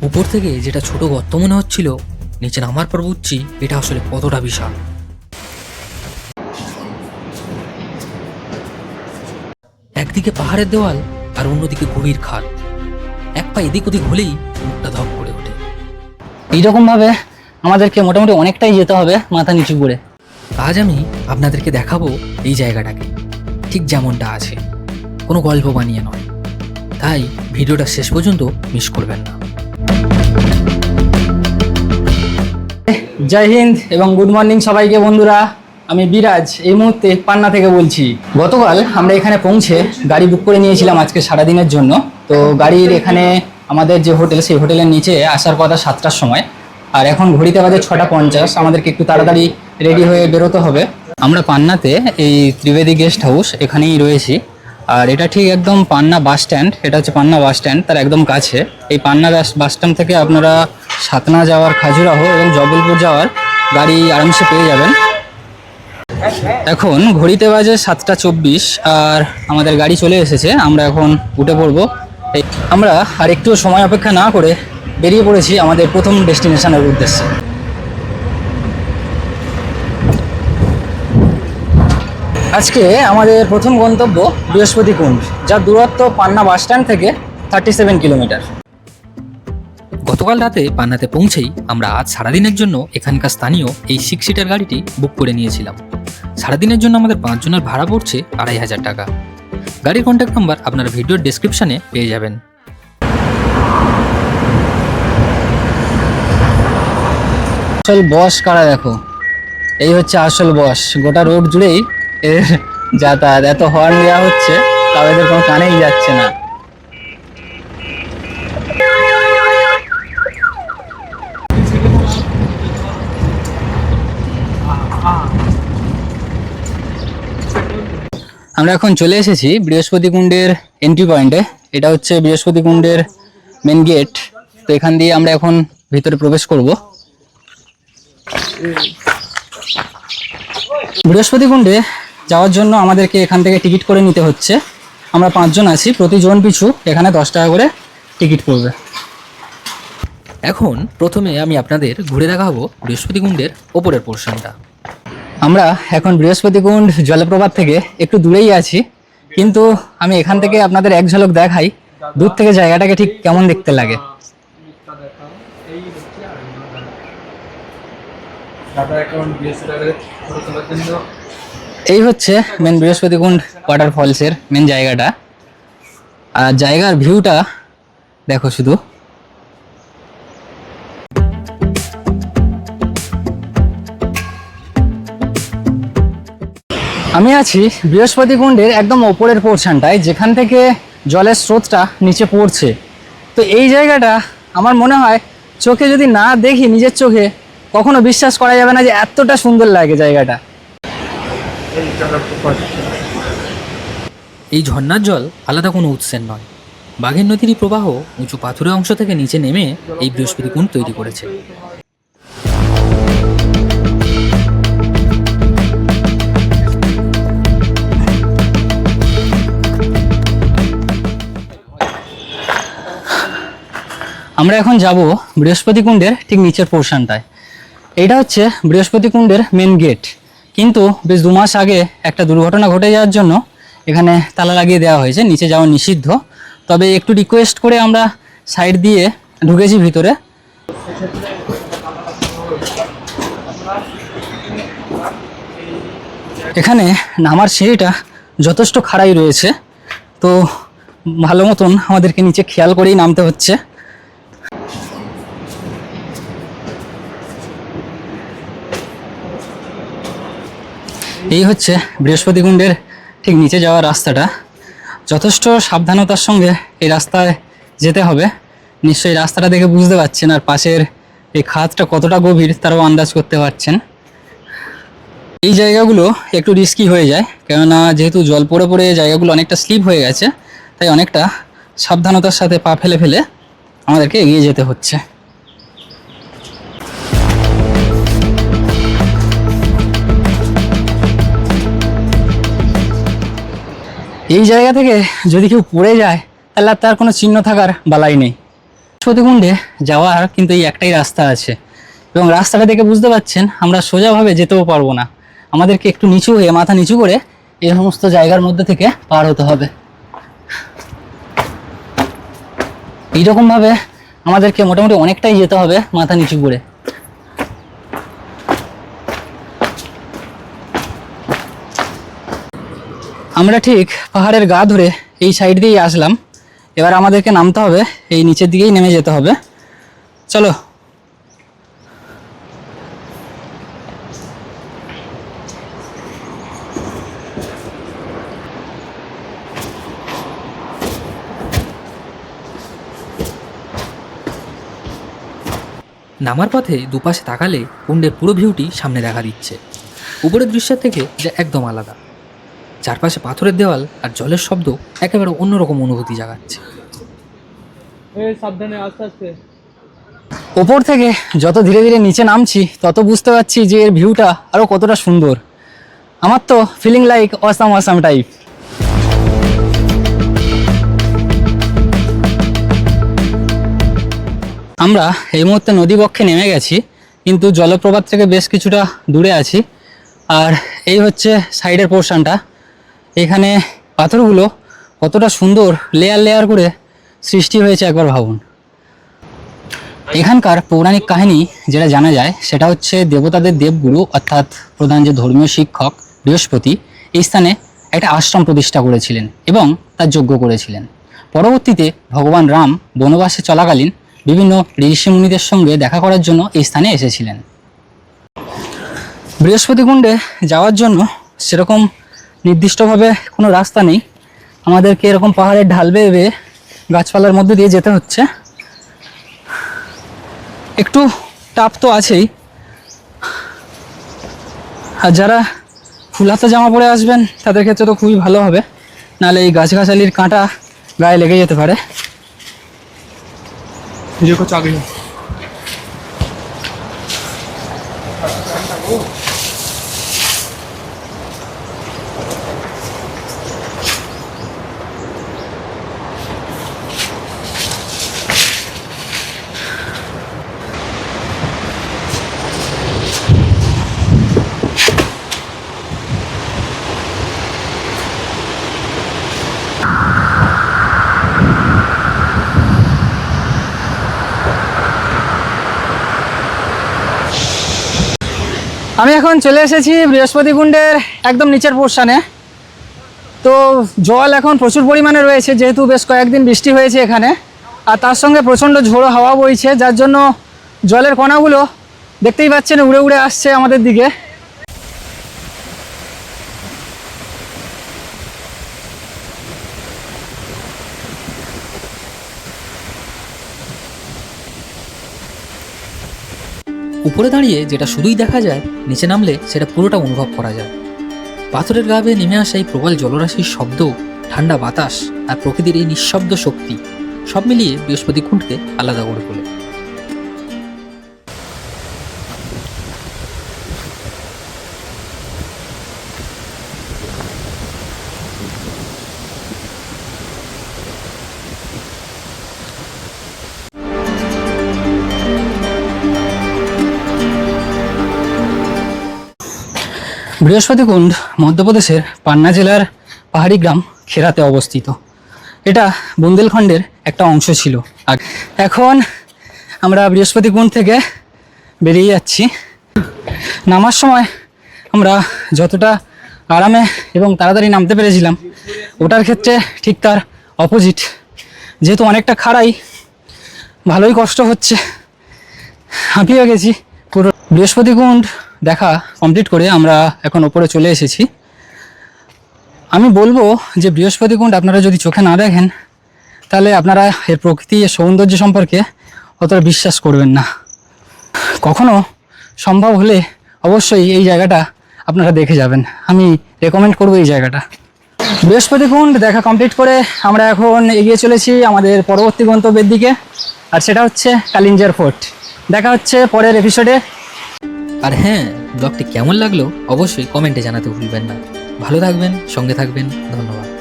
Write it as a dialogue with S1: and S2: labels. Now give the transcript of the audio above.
S1: উপর থেকে যেটা ছোট গর্ত মনে হচ্ছিল, নিচে নামার পর বুঝছি এটা আসলে কতটা বিশাল। একদিকে পাহাড়ের দেওয়াল আর অন্যদিকে গভীর খাল। এক পা এদিক ওদিক হলেই মুখটা ধপ করে ওঠে।
S2: এইরকম ভাবে আমাদেরকে মোটামুটি অনেকটাই যেতে হবে মাথা নিচু করে।
S1: আজ আমি আপনাদেরকে দেখাবো এই জায়গাটাকে ঠিক যেমনটা আছে, কোনো গল্প বানিয়ে নয়। তাই ভিডিওটা শেষ পর্যন্ত মিস করবেন না।
S2: জয় হিন্দ এবং গুড মর্নিং সবাইকে বন্ধুরা। আমি বিরাজ এই মুহূর্তে পান্না থেকে বলছি। গতকাল আমরা এখানে পৌঁছে গাড়ি বুক করে নিয়েছিলাম আজকে সারাদিনের জন্য। তো গাড়ির এখানে আমাদের যে হোটেল, সেই হোটেলের নিচে আসার কথা 7টার সময়, আর এখন ঘড়িতে বাজে 6:50। আমাদেরকে একটু তাড়াতাড়ি রেডি হয়ে বেরোতে হবে। আমরা পান্নাতে এই ত্রিবেদী গেস্ট হাউস এখানেই রয়েছি। আর এটা ঠিক একদম পান্না বাস স্ট্যান্ড, এটা হচ্ছে পান্না বাস স্ট্যান্ড তার একদম কাছে। এই পান্না বাস স্ট্যান্ড থেকে আপনারা সাতনা যাওয়ার, খাজুরাহো এবং জবলপুর যাওয়ার গাড়ি আরামসে পেয়ে যাবেন। এখন ঘড়িতে বাজে 7:24 আর আমাদের গাড়ি চলে এসেছে। আমরা এখন উঠে পড়বো। আমরা আর একটু সময় অপেক্ষা না করে বেরিয়ে পড়েছি আমাদের প্রথম ডেস্টিনেশনের উদ্দেশ্যে। আজকে আমাদের প্রথম গন্তব্য বৃহস্পতিকুণ্ড, যার দূরত্ব পান্না বাস স্ট্যান্ড থেকে 37 কিলোমিটার।
S1: গতকাল রাতে পান্নাতে পৌঁছেই আমরা আজ সারাদিনের জন্য এখানকার স্থানীয় এই 6 সিটার গাড়িটি বুক করে নিয়েছিলাম। সারাদিনের জন্য আমাদের 5 জনের ভাড়া পড়ছে 2500 টাকা। গাড়ির কন্ট্যাক্ট নাম্বার আপনারা ভিডিওর ডেসক্রিপশনে পেয়ে যাবেন।
S2: আসল বস কারা দেখো, এই হচ্ছে আসল বস। গোটা রোড জুড়েই এর যাতায়াত, এত হর্ন দেওয়া হচ্ছে তাও এদের কোনো কানেই যাচ্ছে না। আমরা এখন চলে এসেছি বৃহস্পতিকুণ্ডের এন্ট্রি পয়েন্টে। এটা হচ্ছে বৃহস্পতিকুণ্ডের মেন গেট। তো এখান দিয়ে আমরা এখন ভিতরে প্রবেশ করব। বৃহস্পতিকুণ্ডে যাওয়ার জন্য আমাদেরকে এখান থেকে টিকিট করে নিতে হচ্ছে। আমরা 5 জন আছি, প্রতি জন পিছু এখানে 10 টাকা করে টিকিট পড়বে।
S1: এখন প্রথমে আমি আপনাদের ঘুরে দেখাবো বৃহস্পতিকুণ্ডের ওপরের পোর্শনটা।
S2: আমরা এখন বৃহস্পতিকুণ্ড জলপ্রপাত থেকে একটু দূরেই আছি, কিন্তু আমি এখান থেকে আপনাদের এক ঝলক দেখাই দূর থেকে জায়গাটাকে ঠিক কেমন দেখতে লাগে। এই হচ্ছে মেন বৃহস্পতিকুণ্ড ওয়াটারফলসের মেন জায়গাটা। আর জায়গার ভিউটা দেখো শুধু। আমি আছি বৃহস্পতিকুণ্ডের একদম ওপরের পোর্শনটায়, যেখান থেকে জলের স্রোতটা নিচে পড়ছে। তো এই জায়গাটা আমার মনে হয় চোখে যদি না দেখি, নিজের চোখে কখনো বিশ্বাস করা যাবে না যে এতটা সুন্দর লাগে জায়গাটা।
S1: এই ঝর্ণার জল আলাদা কোনো উৎসের নয়, বাঘের নদীরই প্রবাহ উঁচু পাথুরে অংশ থেকে নিচে নেমে এই বৃহস্পতিকুণ্ড তৈরি করেছে।
S2: আমরা এখন যাব বৃহস্পতিকুণ্ডের ঠিক নিচের পোর্শনটায়। এইটা হচ্ছে বৃহস্পতিকুণ্ডের মেন গেট, কিন্তু বেশ 2 মাস আগে একটা দুর্ঘটনা ঘটে যাওয়ার জন্য এখানে তালা লাগিয়ে দেওয়া হয়েছে, নিচে যাওয়া নিষিদ্ধ। তবে একটু রিকোয়েস্ট করে আমরা সাইড দিয়ে ঢুকেছি ভিতরে। এখানে নামার সিঁড়িটা যথেষ্ট খাড়াই রয়েছে, তো ভালো মতন আমাদেরকে নিচে খেয়াল করেই নামতে হচ্ছে। এই হচ্ছে বৃহস্পতিকুণ্ডের ঠিক নিচে যাওয়ার রাস্তাটা। যথেষ্ট সাবধানতার সঙ্গে এই রাস্তায় যেতে হবে। নিশ্চয়ই রাস্তাটা দেখে বুঝতে পারছেন, আর পাশের এই খাতটা কতটা গভীর তারাও আন্দাজ করতে পারছেন। এই জায়গাগুলো একটু রিস্কি হয়ে যায়, কেননা যেহেতু জল পড়ে পড়ে জায়গাগুলো অনেকটা স্লিপ হয়ে গেছে, তাই অনেকটা সাবধানতার সাথে পা ফেলে ফেলে আমাদেরকে এগিয়ে যেতে হচ্ছে। এই জায়গা থেকে যদি কেউ পড়ে যায় তাহলে আর তার কোনো চিহ্ন থাকার বালাই নেই। বৃহস্পতিকুণ্ডে যাওয়ার কিন্তু এই একটাই রাস্তা আছে, এবং রাস্তাটা দেখে বুঝতে পারছেন আমরা সোজাভাবে যেতেও পারবো না, আমাদেরকে একটু নিচু হয়ে মাথা নিচু করে এই সমস্ত জায়গার মধ্যে থেকে পার হতে হবে। এইরকমভাবে আমাদেরকে মোটামুটি অনেকটাই যেতে হবে মাথা নিচু করে। আমরা ঠিক পাহাড়ের গা ধরে এই সাইড দিয়েই আসলাম, এবার আমাদেরকে নামতে হবে, এই নিচের দিকেই নেমে যেতে হবে। চলো।
S1: নামার পথে দুপাশে তাকালে কুণ্ডের পুরো ভিউটি সামনে দেখা দিচ্ছে। উপরের দৃশ্যের থেকে যা একদম আলাদা। চারপাশে পাথরের দেওয়াল আর জলের শব্দ একেবারে অন্যরকম অনুভূতি জাগাচ্ছে।
S3: সাবধানে, আস্তে আস্তে।
S2: ওপর থেকে যত ধীরে ধীরে নিচে নামছি তত বুঝতে পারছি যে এর ভিউটা আরও কতটা সুন্দর। আমার তো feeling like awesome awesome type. আমরা এই মুহূর্তে নদীবক্ষে নেমে গেছি, কিন্তু জলপ্রপাত থেকে বেশ কিছুটা দূরে আছি। আর এই হচ্ছে সাইডের পোর্শনটা। এখানে পাথরগুলো কতটা সুন্দর লেয়ার লেয়ার করে সৃষ্টি হয়েছে একবার ভাবুন। এখানকার পৌরাণিক কাহিনী যেটা জানা যায় সেটা হচ্ছে দেবতাদের দেবগুরু অর্থাৎ প্রধান যে ধর্মীয় শিক্ষক বৃহস্পতি এই স্থানে একটা আশ্রম প্রতিষ্ঠা করেছিলেন এবং তার যজ্ঞ করেছিলেন। পরবর্তীতে ভগবান রাম বনবাসে চলাকালীন বিভিন্ন ঋষিমুনিদের সঙ্গে দেখা করার জন্য এই স্থানে এসেছিলেন। বৃহস্পতিকুণ্ডে যাওয়ার জন্য সেরকম নির্দিষ্টভাবে কোনো রাস্তা নেই, আমাদেরকে এরকম পাহাড়ের ঢাল বেয়ে বেয়ে গাছপালার মধ্যে দিয়ে যেতে হচ্ছে। একটু টাপ তো আছেই, আর যারা ফুলাতা জামা পরে আসবেন তাদের ক্ষেত্রে তো খুবই ভালো হবে, নাহলে এই গাছগাছালির কাঁটা গায়ে লেগে যেতে পারে। আমি এখন চলে এসেছি বৃহস্পতিকুণ্ডের একদম নিচের পোর্শনে। তো জল এখন প্রচুর পরিমাণে রয়েছে, যেহেতু বেশ কয়েকদিন বৃষ্টি হয়েছে এখানে, আর তার সঙ্গে প্রচণ্ড ঝোড়ো হাওয়া বইছে, যার জন্য জলের কণাগুলো দেখতেই পাচ্ছেন উড়ে উড়ে আসছে আমাদের দিকে।
S1: উপরে দাঁড়িয়ে যেটা শুধুই দেখা যায়, নিচে নামলে সেটা পুরোটা অনুভব করা যায়। পাথরের গা বেয়ে নেমে আসা এই প্রবল জলরাশির শব্দ, ঠান্ডা বাতাস আর প্রকৃতির এই নিঃশব্দ শক্তি সব মিলিয়ে বৃহস্পতিকুণ্ডকে আলাদা করে তোলে।
S2: বৃহস্পতিকুণ্ড মধ্যপ্রদেশের পান্না জেলার পাহাড়ি গ্রাম খেরাতে অবস্থিত। এটা বুন্দেলখণ্ডের একটা অংশ ছিল। আর এখন আমরা বৃহস্পতিকুণ্ড থেকে বেরিয়ে যাচ্ছি। নামার সময় আমরা যতটা আরামে এবং তাড়াতাড়ি নামতে পেরেছিলাম, ওটার ক্ষেত্রে ঠিক তার অপোজিট। যেহেতু অনেকটা খাড়াই, ভালোই কষ্ট হচ্ছে, হাঁপিয়ে গেছি পুরো। বৃহস্পতিকুণ্ড দেখা কমপ্লিট করে আমরা এখন ওপরে চলে এসেছি। আমি বলবো যে বৃহস্পতিকুণ্ড আপনারা যদি চোখে না দেখেন তাহলে আপনারা এর প্রকৃতি, এর সৌন্দর্য সম্পর্কে অতটা বিশ্বাস করবেন না। কখনো সম্ভব হলে অবশ্যই এই জায়গাটা আপনারা দেখে যাবেন, আমি রেকমেন্ড করবো এই জায়গাটা। বৃহস্পতিকুণ্ড দেখা কমপ্লিট করে আমরা এখন এগিয়ে চলেছি আমাদের পরবর্তী গন্তব্যের দিকে, আর সেটা হচ্ছে কালিঞ্জার ফোর্ট। দেখা হচ্ছে পরের এপিসোডে।
S1: আর হ্যাঁ, ব্লগটি কেমন লাগলো অবশ্যই কমেন্টে জানাতে ভুলবেন না। ভালো থাকবেন, সঙ্গে থাকবেন, ধন্যবাদ।